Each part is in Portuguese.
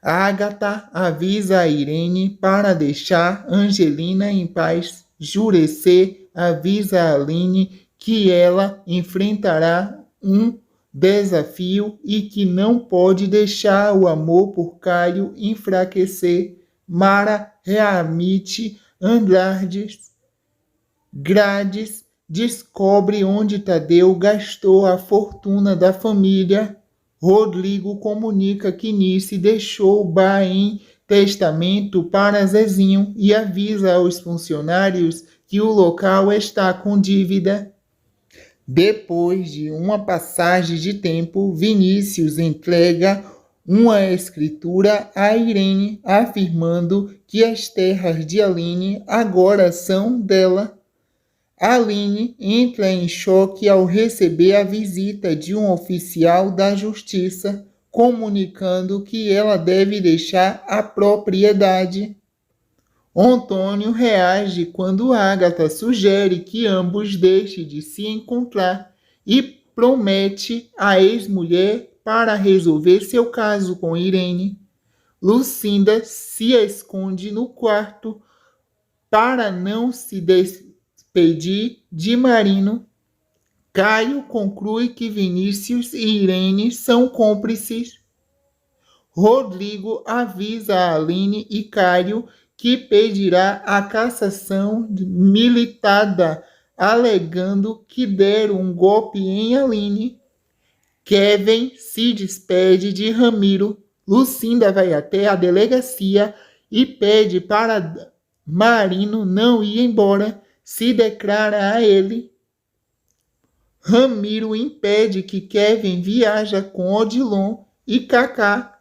Agatha avisa a Irene para deixar Angelina em paz. Jurecê avisa a Aline que ela enfrentará um desafio e que não pode deixar o amor por Caio enfraquecer. Mara readmite Andrades. Grades descobre onde Tadeu gastou a fortuna da família. Rodrigo comunica que Nice deixou o bar em testamento para Zezinho e avisa aos funcionários que o local está com dívida. Depois de uma passagem de tempo, Vinícius entrega uma escritura a Irene, afirmando que as terras de Aline agora são dela. Aline entra em choque ao receber a visita de um oficial da justiça, comunicando que ela deve deixar a propriedade. Antônio reage quando Agatha sugere que ambos deixem de se encontrar e promete a ex-mulher para resolver seu caso com Irene. Lucinda se esconde no quarto para não se despedir de Marino. Caio conclui que Vinícius e Irene são cúmplices. Rodrigo avisa a Aline e Caio que pedirá a cassação militada, alegando que deram um golpe em Aline. Kevin se despede de Ramiro. Lucinda vai até a delegacia e pede para Marino não ir embora, se declara a ele. Ramiro impede que Kevin viaja com Odilon e Cacá.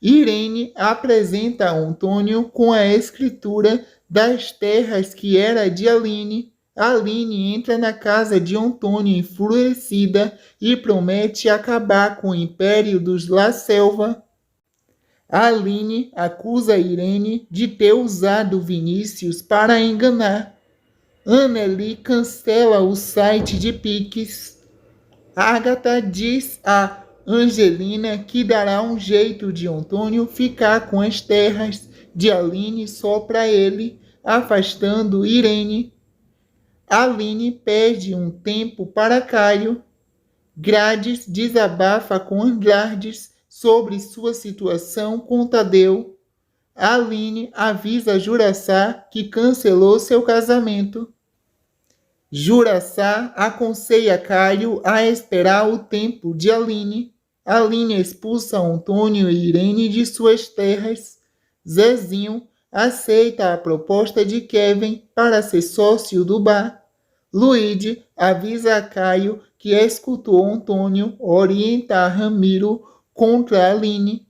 Irene apresenta a Antônio com a escritura das terras que era de Aline. Aline entra na casa de Antônio enfurecida e promete acabar com o império dos La Selva. Aline acusa Irene de ter usado Vinícius para enganar. Anneli cancela o site de Pix. Agatha diz a Angelina que dará um jeito de Antônio ficar com as terras de Aline só para ele, afastando Irene. Aline pede um tempo para Caio. Grades desabafa com Andrades sobre sua situação com Tadeu. Aline avisa Juraçá que cancelou seu casamento. Juraçá aconselha Caio a esperar o tempo de Aline. Aline expulsa Antônio e Irene de suas terras. Zezinho aceita a proposta de Kevin para ser sócio do bar. Luíde avisa a Caio que escutou Antônio orientar Ramiro contra Aline.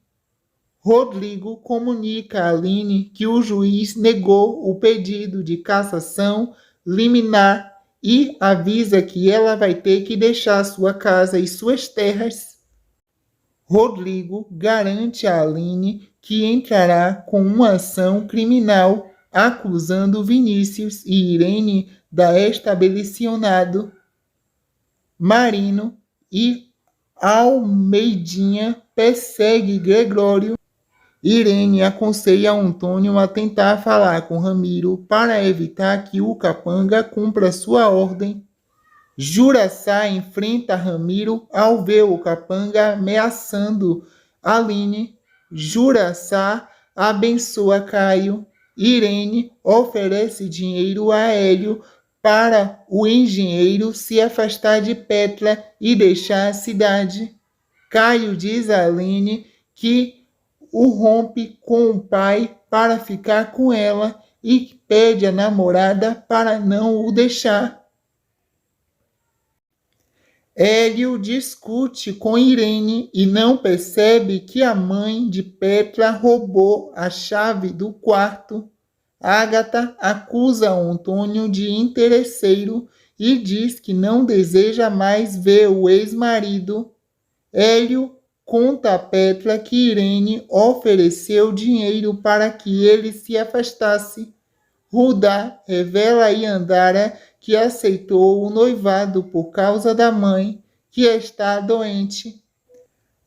Rodrigo comunica a Aline que o juiz negou o pedido de cassação liminar e avisa que ela vai ter que deixar sua casa e suas terras. Rodrigo garante a Aline que entrará com uma ação criminal acusando Vinícius e Irene da estabelecionado. Marino e Almeidinha persegue Gregório. Irene aconselha Antônio a tentar falar com Ramiro para evitar que o capanga cumpra sua ordem. Juraçá enfrenta Ramiro ao ver o capanga ameaçando Aline. Juraçá abençoa Caio. Irene oferece dinheiro a Hélio para o engenheiro se afastar de Petra e deixar a cidade. Caio diz a Aline que o rompe com o pai para ficar com ela e pede a namorada para não o deixar. Hélio discute com Irene e não percebe que a mãe de Petra roubou a chave do quarto. Agatha acusa Antônio de interesseiro e diz que não deseja mais ver o ex-marido. Hélio conta a Petra que Irene ofereceu dinheiro para que ele se afastasse. Rudá revela a Yandara que aceitou o noivado por causa da mãe, que está doente.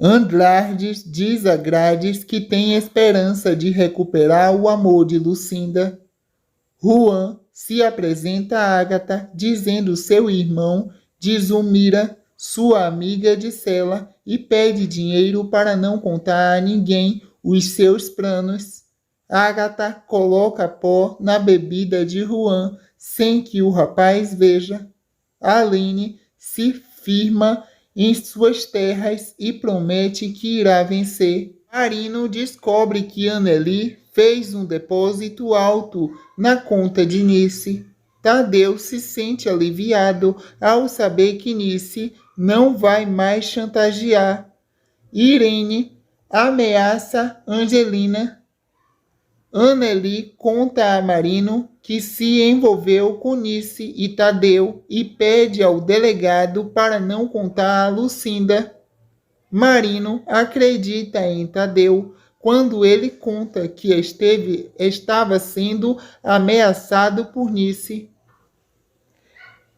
Andrades diz a Grades que tem esperança de recuperar o amor de Lucinda. Juan se apresenta a Agatha dizendo seu irmão de Zulmira, sua amiga de cela, e pede dinheiro para não contar a ninguém os seus planos. Agatha coloca pó na bebida de Juan sem que o rapaz veja. Aline se firma em suas terras e promete que irá vencer. Marino descobre que Anneli fez um depósito alto na conta de Nice. Tadeu se sente aliviado ao saber que Nice não vai mais chantagear. Irene ameaça Angelina. Anneli conta a Marino que se envolveu com Nice e Tadeu e pede ao delegado para não contar a Lucinda. Marino acredita em Tadeu quando ele conta que estava sendo ameaçado por Nice.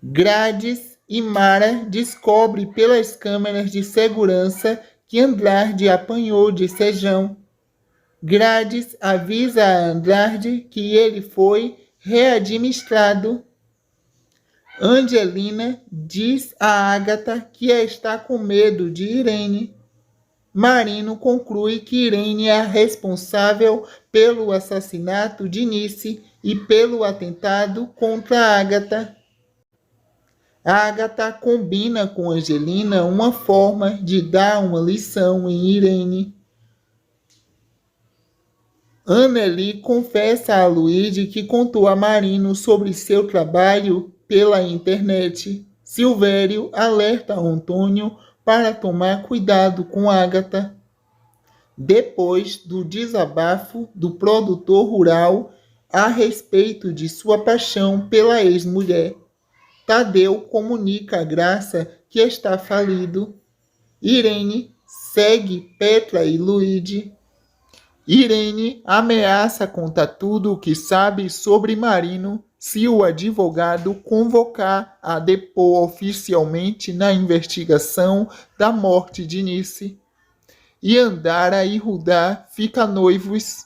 Grades e Mara descobrem pelas câmeras de segurança que Andrade apanhou de Sejão. Grades avisa a Andrade que ele foi readministrado. Angelina diz a Agatha que está com medo de Irene. Marino conclui que Irene é a responsável pelo assassinato de Nice e pelo atentado contra Agatha. Agatha combina com Angelina uma forma de dar uma lição em Irene. Anneli confessa a Luigi que contou a Marino sobre seu trabalho pela internet. Silvério alerta Antônio para tomar cuidado com Agatha. Depois do desabafo do produtor rural a respeito de sua paixão pela ex-mulher, Tadeu comunica a Graça que está falido. Irene segue Petra e Luigi. Irene ameaça contar tudo o que sabe sobre Marino se o advogado convocar a depor oficialmente na investigação da morte de Nice. Yandara e Rudá ficam noivos.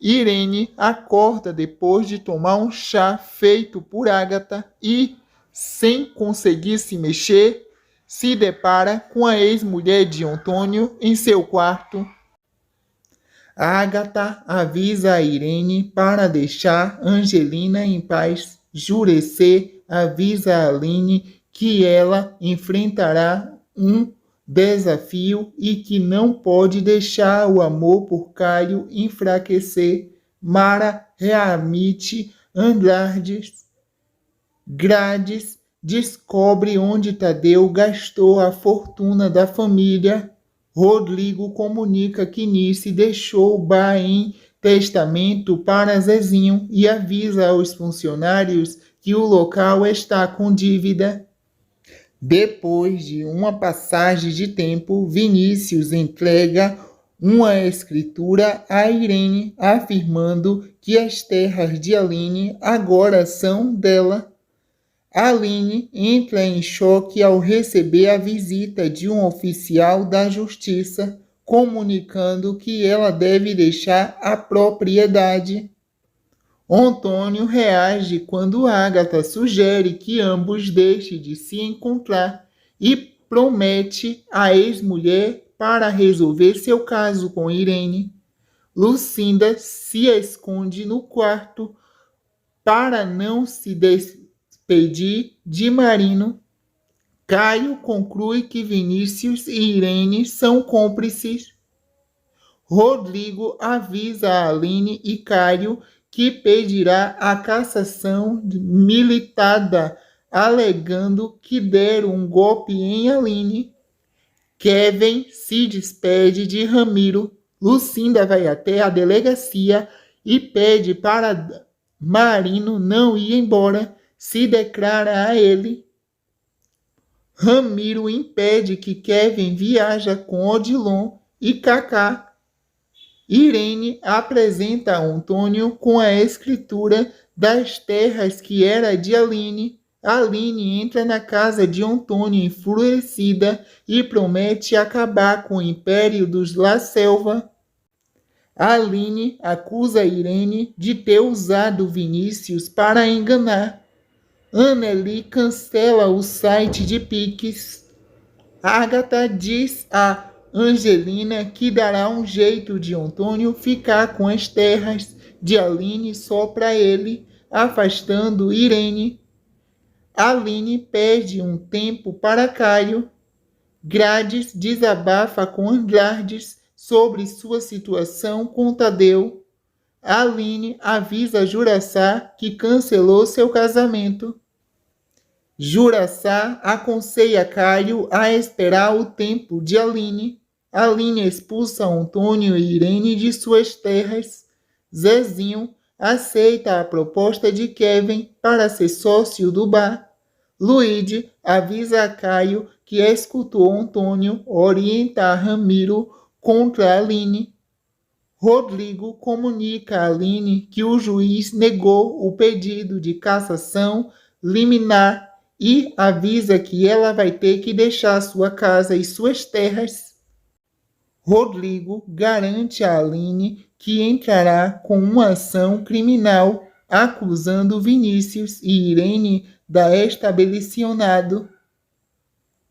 Irene acorda depois de tomar um chá feito por Agatha e, sem conseguir se mexer, se depara com a ex-mulher de Antônio em seu quarto. Agatha avisa a Irene para deixar Angelina em paz. Jurecê avisa a Aline que ela enfrentará um desafio e que não pode deixar o amor por Caio enfraquecer. Mara readmite Andrades. Grades descobre onde Tadeu gastou a fortuna da família. Rodrigo comunica que Nice deixou o bar em testamento para Zezinho e avisa aos funcionários que o local está com dívida. Depois de uma passagem de tempo, Vinícius entrega uma escritura a Irene, afirmando que as terras de Aline agora são dela. Aline entra em choque ao receber a visita de um oficial da justiça, comunicando que ela deve deixar a propriedade. Antônio reage quando Agatha sugere que ambos deixem de se encontrar e promete a ex-mulher para resolver seu caso com Irene. Lucinda se esconde no quarto para não se despedir de Marino. Caio conclui que Vinícius e Irene são cúmplices. Rodrigo avisa a Aline e Caio que pedirá a cassação militada, alegando que deram um golpe em Aline. Kevin se despede de Ramiro. Lucinda vai até a delegacia e pede para Marino não ir embora, se declara a ele. Ramiro impede que Kevin viaja com Odilon e Cacá. Irene apresenta a Antônio com a escritura das terras que era de Aline. Aline entra na casa de Antônio enfurecida e promete acabar com o império dos La Selva. Aline acusa Irene de ter usado Vinícius para enganar. Anneli cancela o site de Pix. Agatha diz a Angelina que dará um jeito de Antônio ficar com as terras de Aline só para ele, afastando Irene. Aline perde um tempo para Caio. Grades desabafa com Anglardes sobre sua situação com Tadeu. Aline avisa Juraçá que cancelou seu casamento. Juraçá aconselha Caio a esperar o tempo de Aline. Aline expulsa Antônio e Irene de suas terras. Zezinho aceita a proposta de Kevin para ser sócio do bar. Luíde avisa a Caio que escutou Antônio orientar Ramiro contra Aline. Rodrigo comunica a Aline que o juiz negou o pedido de cassação liminar e avisa que ela vai ter que deixar sua casa e suas terras. Rodrigo garante a Aline que entrará com uma ação criminal acusando Vinícius e Irene da estabelecionado.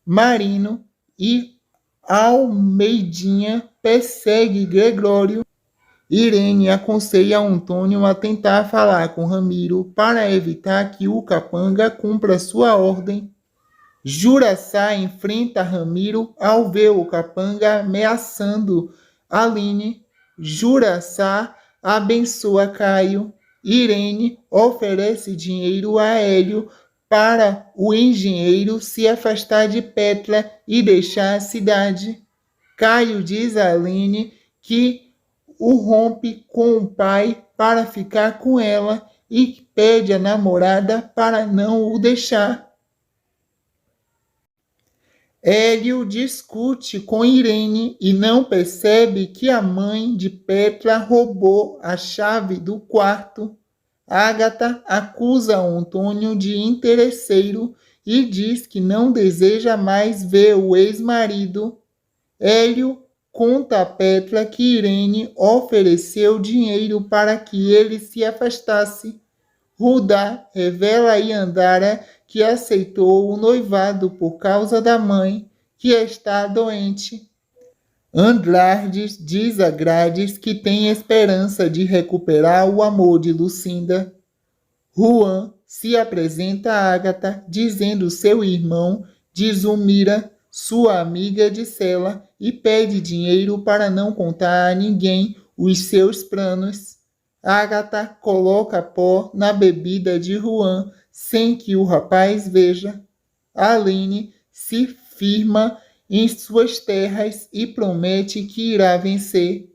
Marino e Almeidinha persegue Gregório. Irene aconselha Antônio a tentar falar com Ramiro para evitar que o capanga cumpra sua ordem. Juraçá enfrenta Ramiro ao ver o capanga ameaçando Aline. Juraçá abençoa Caio. Irene oferece dinheiro a Hélio para o engenheiro se afastar de Petra e deixar a cidade. Caio diz a Aline que o rompe com o pai para ficar com ela e pede a namorada para não o deixar. Hélio discute com Irene e não percebe que a mãe de Petra roubou a chave do quarto. Agatha acusa Antônio de interesseiro e diz que não deseja mais ver o ex-marido. Hélio conta a Petra que Irene ofereceu dinheiro para que ele se afastasse. Rudá revela a Yandara que aceitou o noivado por causa da mãe, que está doente. Anglardes diz a Grades que tem esperança de recuperar o amor de Lucinda. Juan se apresenta a Agatha dizendo seu irmão de Zulmira, sua amiga de cela, e pede dinheiro para não contar a ninguém os seus planos. Agatha coloca pó na bebida de Juan sem que o rapaz veja. Aline se firma em suas terras e promete que irá vencer.